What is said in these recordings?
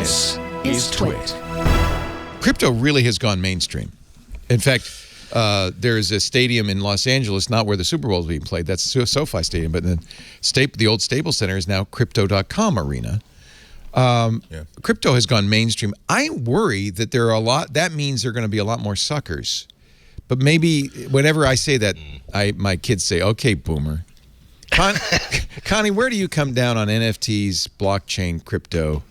This is TWiT. Crypto really has gone mainstream. In fact, there is a stadium in Los Angeles, not where the Super Bowl is being played. That's SoFi Stadium, but the old Staples Center is now Crypto.com Arena. Crypto has gone mainstream. I worry that there are that means there are going to be a lot more suckers. But maybe whenever I say that, my kids say, "Okay, boomer." Connie, where do you come down on NFTs, blockchain, crypto?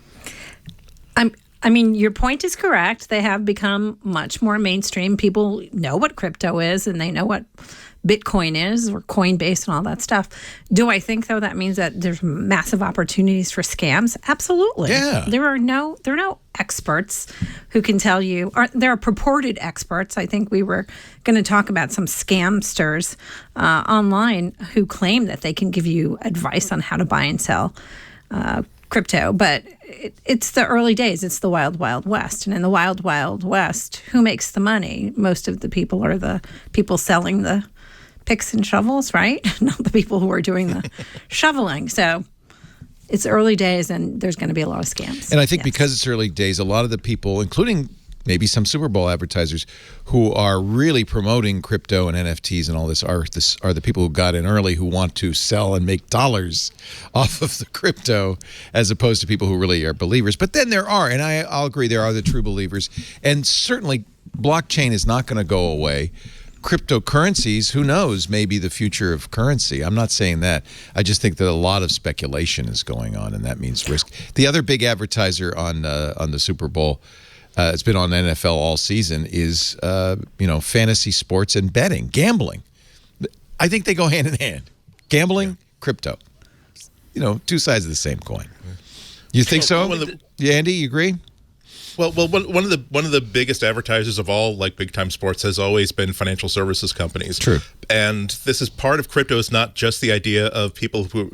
I mean, your point is correct. They have become much more mainstream. People know what crypto is, and they know what Bitcoin is, or Coinbase and all that stuff. Do I think, though, that means that there's massive opportunities for scams? Absolutely. Yeah. There are no experts who can tell you, or there are purported experts. I think we were going to talk about some scamsters online who claim that they can give you advice on how to buy and sell crypto, but it's the early days. It's the wild, wild west. And in the wild, wild west, who makes the money? Most of the people are the people selling the picks and shovels, right? Not the people who are doing the shoveling. So it's early days, and there's going to be a lot of scams. And I think because it's early days, a lot of the people, including maybe some Super Bowl advertisers who are really promoting crypto and NFTs and all this are the people who got in early, who want to sell and make dollars off of the crypto, as opposed to people who really are believers. But then there are, and I'll agree, there are the true believers. And certainly blockchain is not going to go away. Cryptocurrencies, who knows, may be the future of currency. I'm not saying that. I just think that a lot of speculation is going on, and that means risk. The other big advertiser on the Super Bowl, it's been on NFL all season, is fantasy sports and betting, gambling. I think they go hand in hand. Gambling, crypto. Two sides of the same coin. You think so? Andy, you agree? Well, one of the biggest advertisers of all, like, big time sports has always been financial services companies. True. And this is part of crypto. Is not just the idea of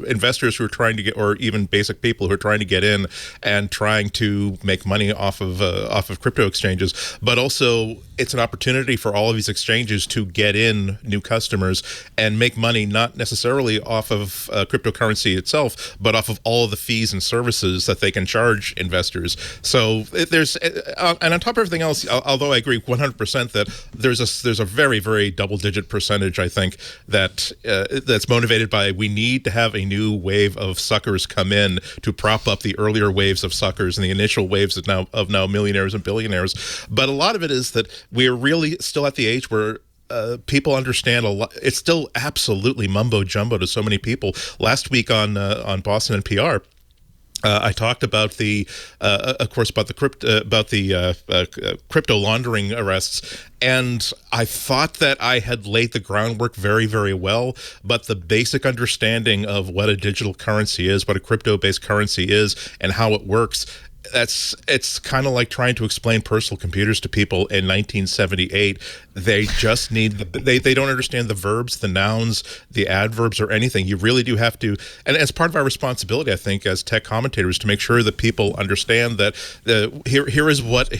investors who are trying to get, or even basic people who are trying to get in and trying to make money off of crypto exchanges, but also it's an opportunity for all of these exchanges to get in new customers and make money, not necessarily off of cryptocurrency itself, but off of all of the fees and services that they can charge investors. So there's, and on top of everything else, although I agree 100% that there's a very, very double-digit percentage, I think, that's motivated by, we need to have a new wave of suckers come in to prop up the earlier waves of suckers and the initial waves of now millionaires and billionaires. But a lot of it is that we're really still at the age where people understand a lot. It's still absolutely mumbo jumbo to so many people. Last week on Boston NPR, I talked about of course, about the crypto laundering arrests, and I thought that I had laid the groundwork very, very well. But the basic understanding of what a digital currency is, what a crypto-based currency is, and how it works, it's kind of like trying to explain personal computers to people in 1978. They just need they don't understand the verbs, the nouns, the adverbs, or anything. You really do have to, and as part of our responsibility, I think, as tech commentators, to make sure that people understand that here is what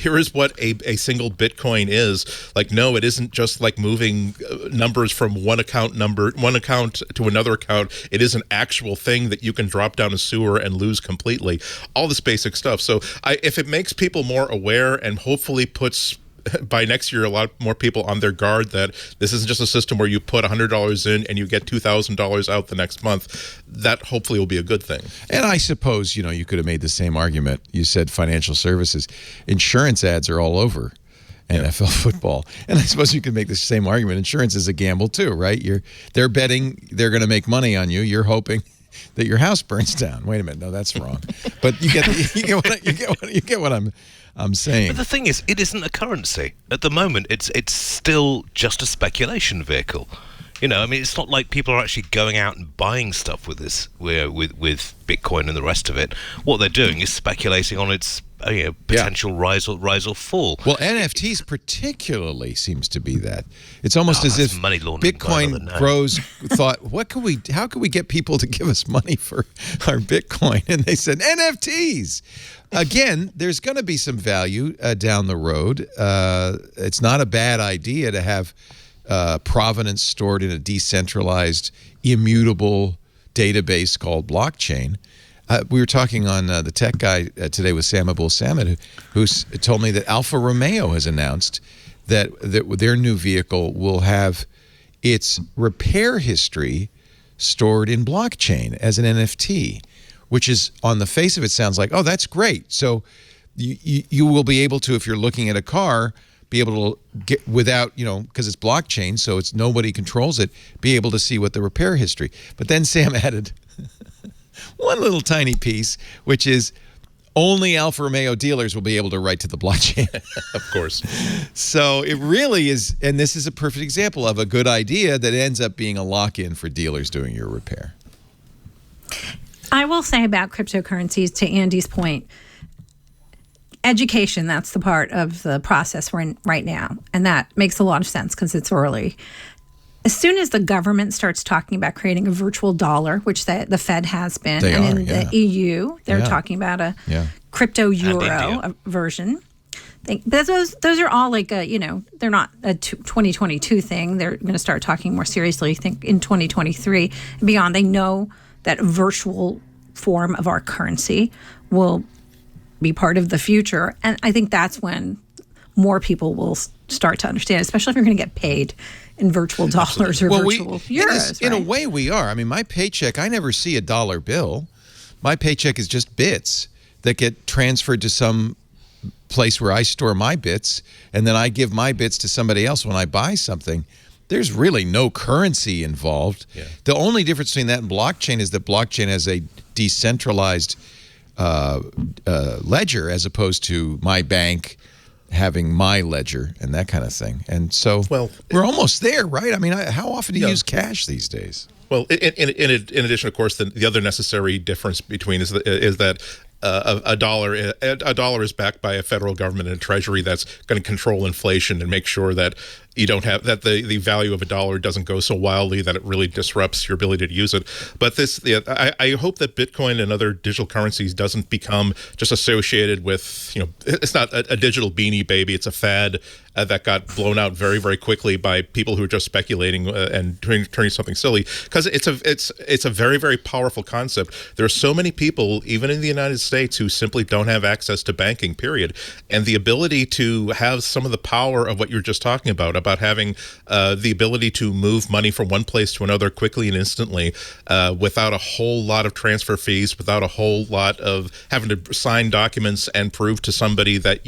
a single Bitcoin is. Like, no, it isn't just like moving numbers from one account to another account. It is an actual thing that you can drop down a sewer and lose completely. All this basic stuff. So if it makes people more aware, and hopefully puts, by next year, a lot more people on their guard that this isn't just a system where you put $100 in and you get $2,000 out the next month, that hopefully will be a good thing. And I suppose, you could have made the same argument. You said financial services. Insurance ads are all over NFL football. And I suppose you could make the same argument. Insurance is a gamble too, right? They're betting they're going to make money on you. You're hoping that your house burns down. Wait a minute, no, that's wrong. But you get what I'm saying. But the thing is, it isn't a currency at the moment. It's still just a speculation vehicle. It's not like people are actually going out and buying stuff with this, with Bitcoin and the rest of it. What they're doing is speculating on its potential rise or fall. Well, NFTs particularly seems to be that. It's almost as if Bitcoin grows thought, how can we get people to give us money for our Bitcoin? And they said, NFTs. Again, there's going to be some value down the road. It's not a bad idea to have provenance stored in a decentralized, immutable database called blockchain. We were talking on the Tech Guy today with Sam Abul Samad, who's told me that Alfa Romeo has announced that their new vehicle will have its repair history stored in blockchain as an NFT, which is, on the face of it, sounds like, oh, that's great. So you will be able to, if you're looking at a car, be able to get, without, because it's blockchain, so it's nobody controls it, be able to see what the repair history. But then Sam added one little tiny piece, which is only Alfa Romeo dealers will be able to write to the blockchain. Of course. So it really is, and this is a perfect example of a good idea that ends up being a lock-in for dealers doing your repair. I will say about cryptocurrencies, to Andy's point, education, that's the part of the process we're in right now. And that makes a lot of sense because it's early. As soon as the government starts talking about creating a virtual dollar, which the Fed has been, in the EU, they're talking about a crypto euro version. Those are all like they're not a 2022 thing. They're going to start talking more seriously, I think, in 2023 and beyond. They know that a virtual form of our currency will be part of the future, and I think that's when more people will start to understand, especially if you're going to get paid in virtual dollars or virtual euros. In a way, we are. I mean, my paycheck, I never see a dollar bill. My paycheck is just bits that get transferred to some place where I store my bits, and then I give my bits to somebody else when I buy something. There's really no currency involved. Yeah. The only difference between that and blockchain is that blockchain has a decentralized ledger as opposed to my bank having my ledger and that kind of thing. And so we're almost there, right? I mean, how often do you use cash these days? Well, in addition, of course, the other necessary difference between is that a dollar is backed by a federal government and a treasury that's going to control inflation and make sure that you don't have that the value of a dollar doesn't go so wildly that it really disrupts your ability to use it. But I hope that Bitcoin and other digital currencies doesn't become just associated with, it's not a digital beanie baby. It's a fad that got blown out very, very quickly by people who are just speculating and turning something silly, because it's a very, very powerful concept. There are so many people, even in the United States, who simply don't have access to banking, period. And the ability to have some of the power of what you're just talking about having the ability to move money from one place to another quickly and instantly without a whole lot of transfer fees, without a whole lot of having to sign documents and prove to somebody that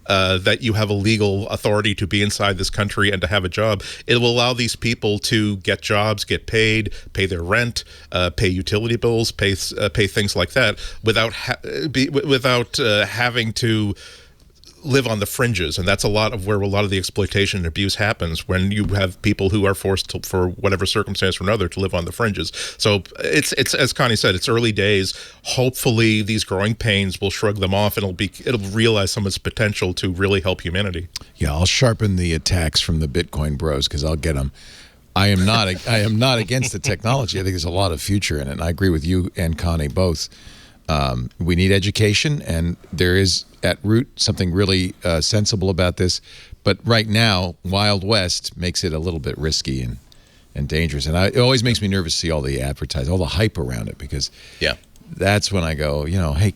that you have a legal authority to be inside this country and to have a job. It will allow these people to get jobs, get paid, pay their rent, pay utility bills, pay things like that without having to live on the fringes. And that's where a lot of the exploitation and abuse happens, when you have people who are forced to, for whatever circumstance or another, to live on the fringes. So it's as Connie said, it's early days. Hopefully these growing pains will shrug them off, and it'll realize some of its potential to really help humanity. Yeah, I'll sharpen the attacks from the Bitcoin bros, because I'll get them. I am not against the technology. I think there's a lot of future in it, and I agree with you and Connie both. We need education, and there is at root something really sensible about this. But right now, Wild West makes it a little bit risky and dangerous. And it always makes me nervous to see all the advertising, all the hype around it, because that's when I go, hey,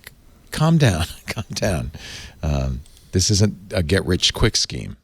calm down, calm down. This isn't a get-rich-quick scheme.